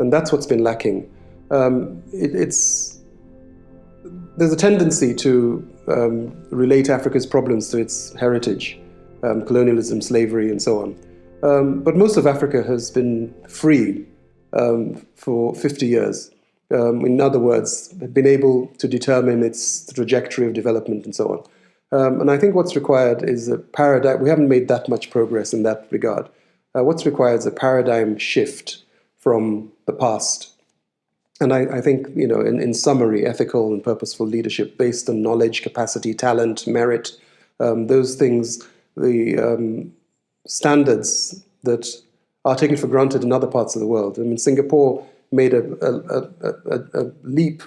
And that's what's been lacking. There's a tendency to relate Africa's problems to its heritage, colonialism, slavery, and so on. But most of Africa has been free for 50 years. In other words, been able to determine its trajectory of development and so on. And I think what's required is a paradigm. We haven't made that much progress in that regard. What's required is a paradigm shift from the past. And I think, in summary, ethical and purposeful leadership based on knowledge, capacity, talent, merit, those things, the standards that are taken for granted in other parts of the world. I mean, Singapore made a leap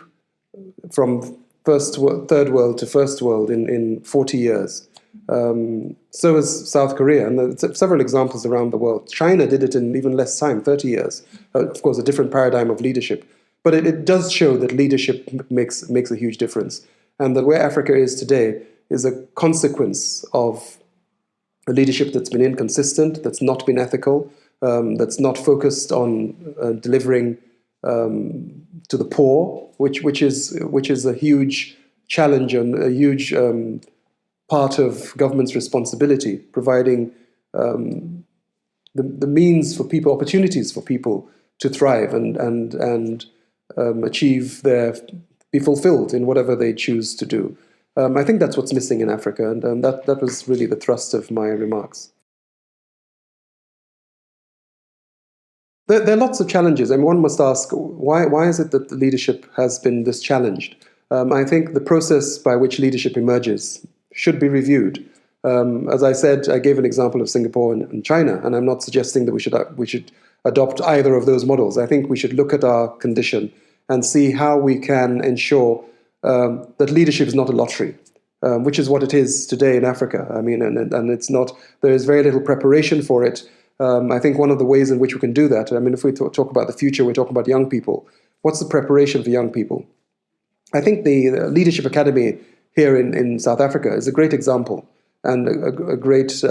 from third world to first world in 40 years. So has South Korea, and there's several examples around the world. China did it in even less time, 30 years. Of course, a different paradigm of leadership. But it does show that leadership makes a huge difference, and that where Africa is today is a consequence of a leadership that's been inconsistent, that's not been ethical, that's not focused on delivering to the poor, which is a huge challenge and a huge part of government's responsibility, providing the means for people, opportunities for people to thrive and be fulfilled in whatever they choose to do. I think that's what's missing in Africa, and that was really the thrust of my remarks. There are lots of challenges, and one must ask, why is it that the leadership has been this challenged? I think the process by which leadership emerges should be reviewed. As I said, I gave an example of Singapore and China, and I'm not suggesting that we should adopt either of those models. I think we should look at our condition and see how we can ensure that leadership is not a lottery, which is what it is today in Africa. I mean, and it's not. There is very little preparation for it. I think one of the ways in which we can do that, I mean, if we talk about the future, we're talking about young people. What's the preparation for young people? I think the Leadership Academy here in South Africa is a great example, and a great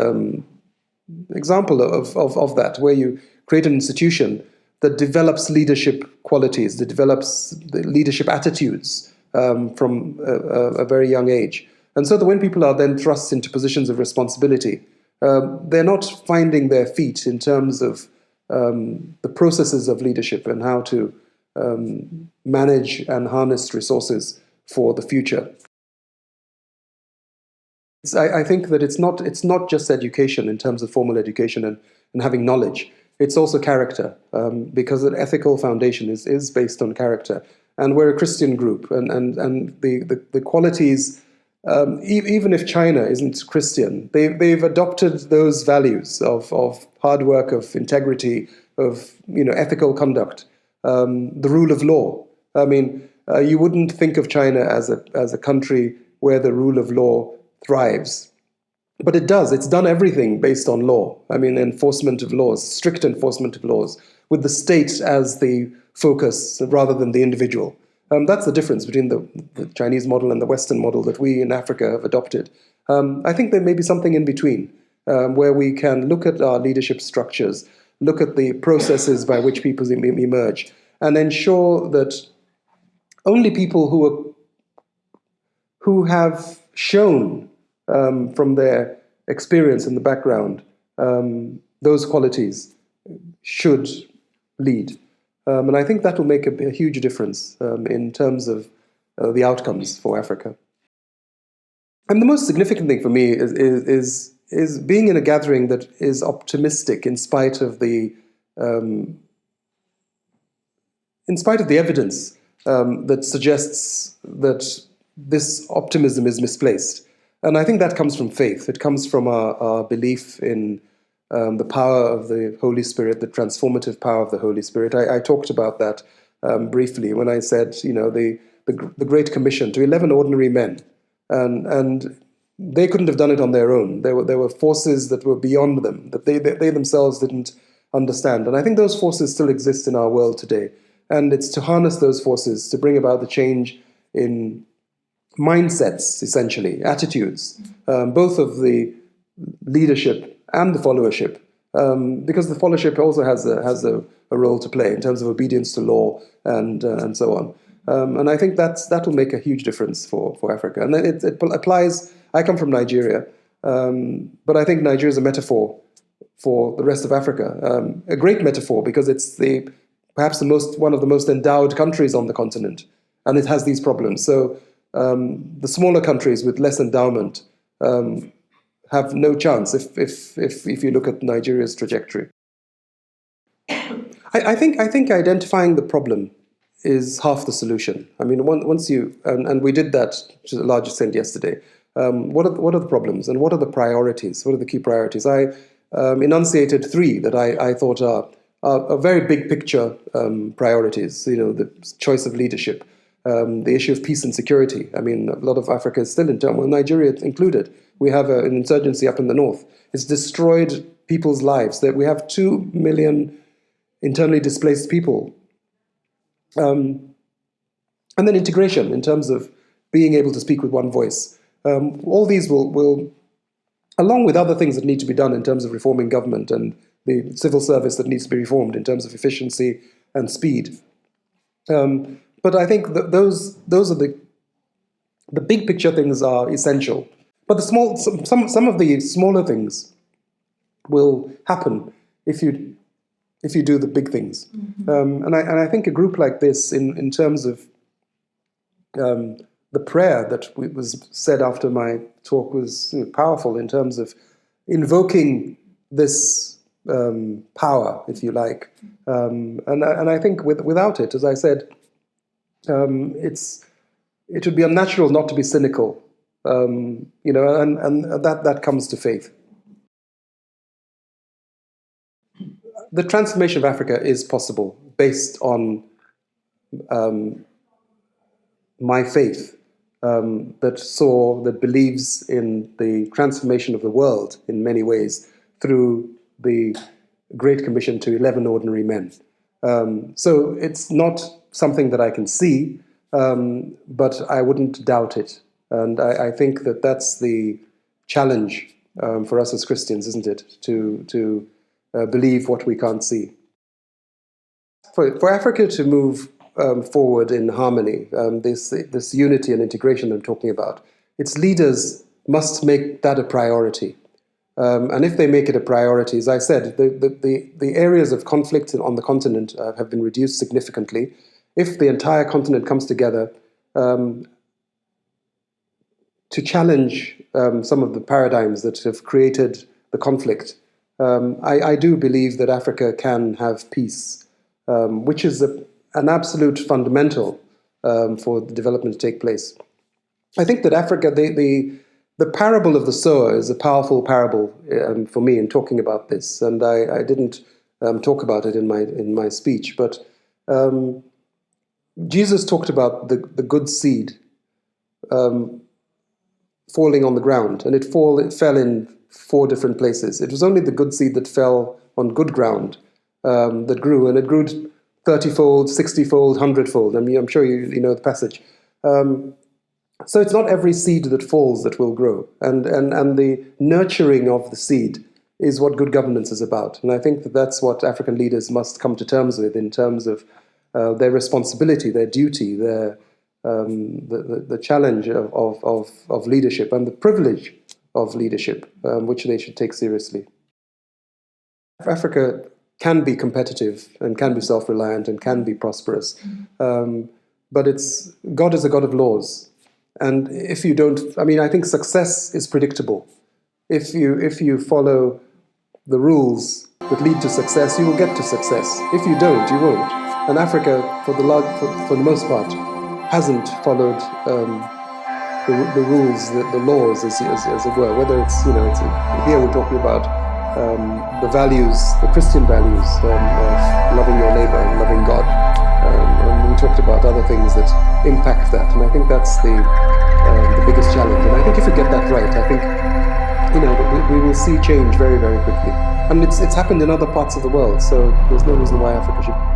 example of that, where you create an institution that develops leadership qualities, that develops the leadership attitudes from a very young age. And so that when people are then thrust into positions of responsibility, they're not finding their feet in terms of the processes of leadership and how to manage and harness resources for the future. I think that it's not just education in terms of formal education and having knowledge. It's also character, because an ethical foundation is based on character. And we're a Christian group, and the qualities, even if China isn't Christian, they've adopted those values of hard work, of integrity, of ethical conduct, the rule of law. I mean, you wouldn't think of China as a country where the rule of law thrives. But it does. It's done everything based on law. I mean, enforcement of laws, strict enforcement of laws, with the state as the focus rather than the individual. That's the difference between the Chinese model and the Western model that we in Africa have adopted. I think there may be something in between, where we can look at our leadership structures, look at the processes by which people emerge, and ensure that only people who have shown from their experience in the background, those qualities should lead. And I think that will make a huge difference in terms of the outcomes for Africa. And the most significant thing for me is being in a gathering that is optimistic in spite of the evidence that suggests that this optimism is misplaced. And I think that comes from faith. It comes from our belief in the power of the Holy Spirit, the transformative power of the Holy Spirit. I talked about that briefly when I said, the Great Commission to 11 ordinary men, and they couldn't have done it on their own. There were forces that were beyond them, that they themselves didn't understand. And I think those forces still exist in our world today. And it's to harness those forces to bring about the change in mindsets, essentially, attitudes, both of the leadership and the followership, because the followership also has a role to play in terms of obedience to law and so on. And I think that will make a huge difference for Africa. And it applies. I come from Nigeria, but I think Nigeria is a metaphor for the rest of Africa. A great metaphor, because it's perhaps one of the most endowed countries on the continent, and it has these problems. So the smaller countries with less endowment have no chance if you look at Nigeria's trajectory. I think identifying the problem is half the solution. I mean, once you and we did that to a large extent yesterday. What are the problems and what are the priorities? What are the key priorities? I enunciated three that I thought are very big picture priorities. You know, the choice of leadership, the issue of peace and security. I mean, a lot of Africa is still in turmoil, Nigeria included. We have an insurgency up in the north. It's destroyed people's lives. That we have 2 million internally displaced people. And then integration in terms of being able to speak with one voice. All these will, along with other things that need to be done in terms of reforming government and the civil service that needs to be reformed in terms of efficiency and speed. But I think that those are the big picture things are essential. But some of the smaller things will happen if you do the big things. And I think a group like this, in terms of the prayer that was said after my talk, was powerful in terms of invoking this power, if you like. And I think without it, as I said, it would be unnatural not to be cynical, and that comes to faith. The transformation of Africa is possible based on my faith that believes in the transformation of the world in many ways through the Great Commission to 11 ordinary men. So it's not something that I can see, but I wouldn't doubt it. And I think that that's the challenge for us as Christians, isn't it? To believe what we can't see. For Africa to move forward in harmony, this unity and integration I'm talking about, its leaders must make that a priority. And if they make it a priority, as I said, the areas of conflict on the continent have been reduced significantly. If the entire continent comes together to challenge some of the paradigms that have created the conflict, I do believe that Africa can have peace, which is an absolute fundamental for the development to take place. I think that Africa, the parable of the sower is a powerful parable for me in talking about this, and I didn't talk about it in my speech, but Jesus talked about the good seed falling on the ground, and it fell in 4 different places. It was only the good seed that fell on good ground that grew, and it grew 30-fold, 60-fold, 100-fold. I mean, I'm sure you know the passage. So it's not every seed that falls that will grow, and the nurturing of the seed is what good governance is about. And I think that that's what African leaders must come to terms with in terms of their responsibility, their duty, the challenge of leadership and the privilege of leadership, which they should take seriously. Africa can be competitive and can be self-reliant and can be prosperous, but God is a God of laws. And if you don't, I think success is predictable. If you follow the rules that lead to success, you will get to success. If you don't, you won't. And Africa, for the most part, hasn't followed the rules, the laws, as it were. Whether it's here we're talking about the values, the Christian values of loving your neighbor and loving God. And we talked about other things that impact that, and I think that's the biggest challenge. And I think if we get that right, I think we will see change very, very quickly. And it's happened in other parts of the world, so there's no reason why Africa should.